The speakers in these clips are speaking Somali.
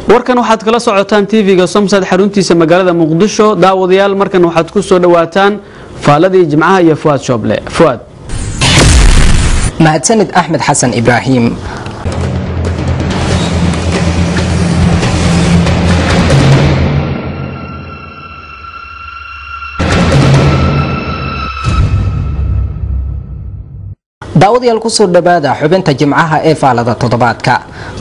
warkan waxaad kala socotaan TV-ga Somsad xaruntiisa magaalada Muqdisho daawadayaal markan waxaad ku soo dhawaataan faaladii jimcaha iyo Fuad Shoble Fuad mahadsanid Axmed Xasan Ibrahim daawadayaal ku soo dhawaada xubinta jimcaha ee faalada toddobaadka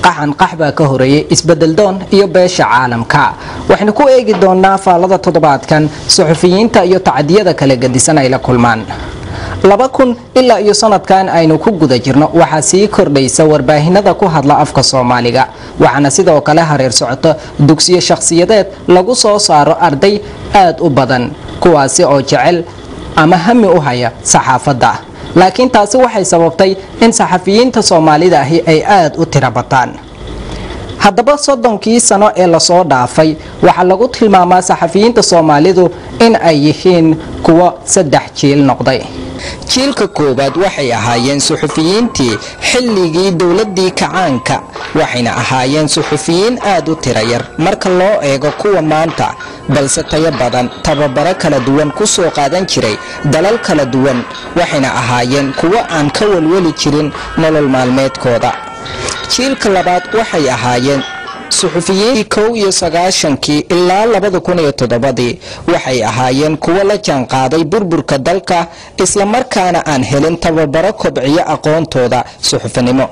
qaxan qaxba ka horeeyay isbedel doon iyo beesha caalamka waxaynu ku eegi doonaa faalada toddobaadkan suxufiyiinta iyo tacadiyada kala gadisan ay la kulmaan 2000 ilaa iyo sanadkan aynu ku guda jirno waxa sii kordhaysa warbaahinada ku hadla afka Soomaaliga waxana sidoo kale hareer socoto dugsiyo shakhsiyadeed lagu soo saaro arday aad u badan kuwaasi oo jecel ama hami u haya saxaafadda laakiin taasi waxay sababtay in saxafiyiinta Soomaalida ahi ay aad u tira bataan haddaba 30 sano ee la soo dhaafay waxa lagu tilmaamaa saxafiyiinta Soomaalidu in ay yihiin kuwa 3 jiil noqday jiilka koobaad waxay ahaayeen suxufiyiintii xilligii dawladii kacaanka waxayna ahaayeen suxufiyiin aad u tira yar marka loo eego kuwa maanta balse tayo badan tababaro kala duwan ku soo qaadan jiray dalal kala duwan waxayna ahaayeen kuwa aan ka walwali jirin nolol maalmeedkooda jiilka labaad waxay ahaayeen suxufiyiin 19 ilaa 2007 waxay ahaayeen kuwa la jaan qaaday burburka dalka isla markaana aan helin tababaro kobciyo aqoontooda suxufinimo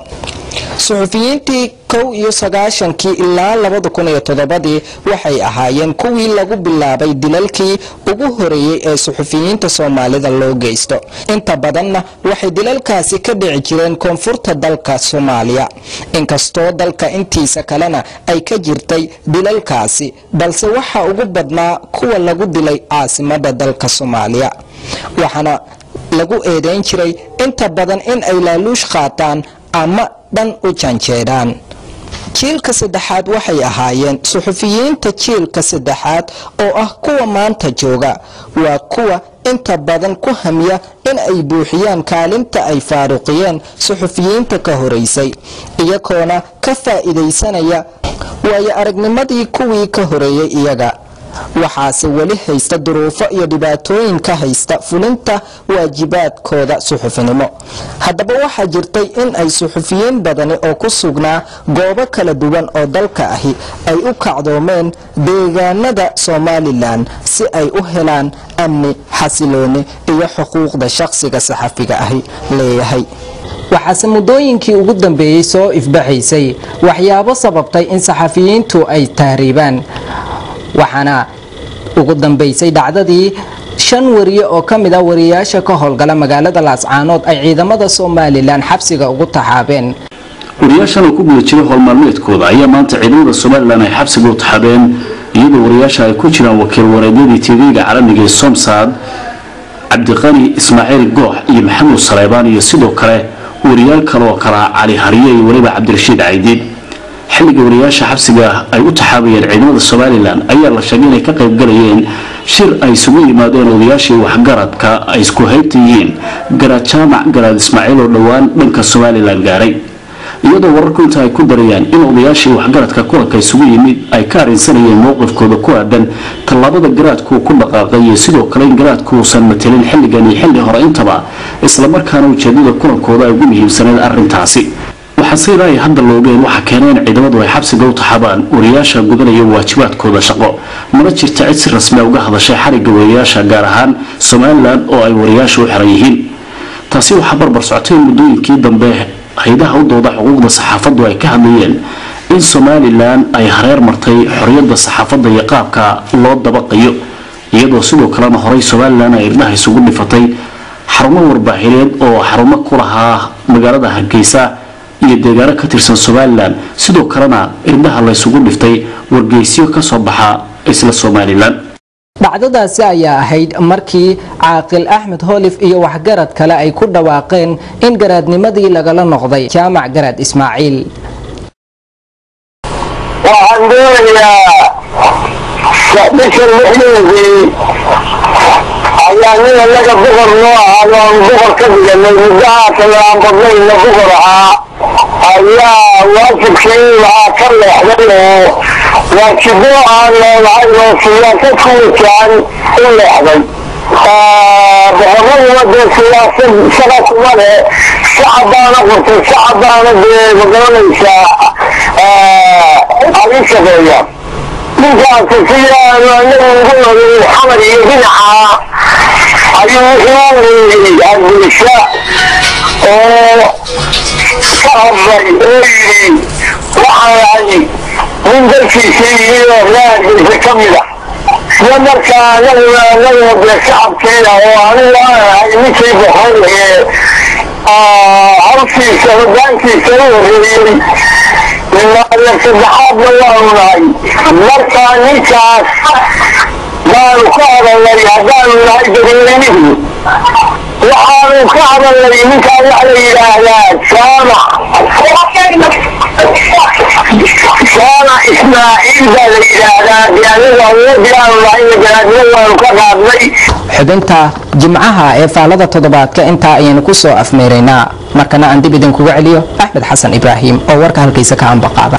suxufiyiintii 19 ilaa 2007 waxay ahaayeen kuwii lagu bilaabay dilalkii ugu horeeyay ee suxufiyiinta Soomaalida loo geysto inta badanna waxay dilalkaasi ka dhici jireen koonfurta dalka Soomaaliya inkastoo dalka intiisa kalena ay ka jirtay dilalkaasi balse waxa ugu badnaa kuwa lagu dilay caasimadda dalka Soomaaliya waxana lagu eedeyn jiray inta badan in ay laaluush qaataan ama dhan u janjeedaan jiilka saddexaad waxay ahaayeen suxufiyiinta jiilka saddexaad oo ah kuwa maanta jooga waa kuwa inta badan ku hamiya in ay buuxiyaan kaalinta ay faaruqiyeen suxufiyiinta ka horeysay iyagoona ka faa'iideysanaya waayo aragnimadii kuwii ka horeeyay iyaga waxaase wali haysta duruufo iyo dhibaatooyin ka haysta fulinta waajibaadkooda suxufinimo haddaba waxaa jirtay in ay suxufiyiin badani oo ku sugnaa goobo kala duwan oo dalka ahi ay u kacdoomeen deegaanada Somaliland si ay u helaan amni xasilooni iyo xuquuqda shakhsiga saxafiga ahi leeyahay waxaase muddooyinkii ugu dambeeyay soo ifbaxaysay waxyaabo sababtay in saxafiyiintu ay tahriibaan waxana ugu dambeysay dhacdadii 5 wariye oo kamid ah wariyaasha ka howlgala magaalada Laascaanood ay ciidamada Somaliland xabsiga ugu taxaabeen wariyaashan oo ku guda jiray howlmaalmeedkooda ayaa maanta ciidamada Somaliland ay xabsiga u taxaabeen iyadoo wariyaasha ay ku jiraan wakiil wareedyadii TV-ga caalamiga ee Somsad Cabdiqani Ismaaciil Goox iyo Maxamuud Saleebaan iyo sidoo kale wariyaal kale oo kala Cali Hariye iyo waliba Cabdirashiid Caydiid xilliga wariyaasha xabsiga ay u taxaabayeen ciidamada Somaliland ayaa la sheegay inay ka qayb galayeen shir ay isugu yimaadeen odayaashii waxgaradka ay isku hay'tayeen Garaad Jaamac Garaad Ismaaciil oo dhawaan dhanka Somaliland gaaray iyadoo wararku inta ay ku darayaan in odayaashii waxgaradka kulanka isugu yimid ay ka arinsanayeen mowqifkooda ku aadan talaabada garaadku ku dhaqaaqay iyo sidoo kale in garaadku uusan matelin xilligan iyo xilli hore intaba isla markaana ujeedada kulankooda ay ugu muhiimsanayd arrintaasi waxaa ay hadda loogeen waxa keeneen ciidamadu ay xabsiga u taxaabaan wariyaasha gudanaya waajibaadkooda shaqo mana jirto cid si rasmi ah uga hadashay xariga wariyaasha gaar ahaan Somaliland oo ay wariyaashu u xiran yihiin taasi waxa barbar socotay muddooyinkii dambe hay'adaha u dooda xuquuqda saxaafaddu ay ka hadlayeen in Somaliland ay hareer martay xorriyadda saxaafadda iyo qaabka loo dabaqayo iyadoo sidoo kalena horay Somaliland ay irdaha isugu dhifatay xarumo warbaahineed oo xarumo ku lahaa magaalada Hargeysa iyo deegaano ka tirsan Somaliland sidoo kalena irdaha la isugu dhiftay wargeysiyo ka soo baxa isla Somaliland dhacdadaasi ayaa ahayd markii caaqil Axmed Holif iyo waxgarad kale ay ku dhawaaqeen in garaadnimadii lagala noqday Jaamac Garaad Ismaaciil waxaan doonayaa bishan lixdii ayaa nin laga boqor noo ahaado aan boqor ka dhiganay muddaha kale aan badnayna boqor ahaa ayaa waajibkii waxaa ka leexday oo waajibo aan leedahay oo siyaasad ku wajahan u leexday boqorraduna dee siyaasad shaqa kuma leh shacabbaana qortay shacabbaana dee magaranaysaa ay u shaqeeyaan ninkaasi sidaanu anagu ugu noolay xamar iyo dhinaca ayuu wuxuu weeyey hargeysa oo ka hadlay oo yidhi waxaan ahay nin dalkiisa iyo hargeysa ka mid ah iyo markaa anaguna dee shacabkeeda oo anigu aan ahay ninkii boqor ee hawshiisa hogaankiisa u horreeyey maalia saddexaadna waanu nahay markaa ninkaas baanu ka hadalnay haddaanu nahay dadweynihi waxaanu ka hadalnay ninkaa waxa la yidhaahdaa jaamac ismaaciil baa la yidhaahdaa dee anigu awoodii aanu nahay garaadyo waanu ka qaadnay. xubinta jimcaha ee faalada toddobaadka intaa ayaynu ku soo afmeeraynaa markana aan dib idinkuga celiyo axmed xasan ibraahim oo warka halkiisa ka anbaqaada.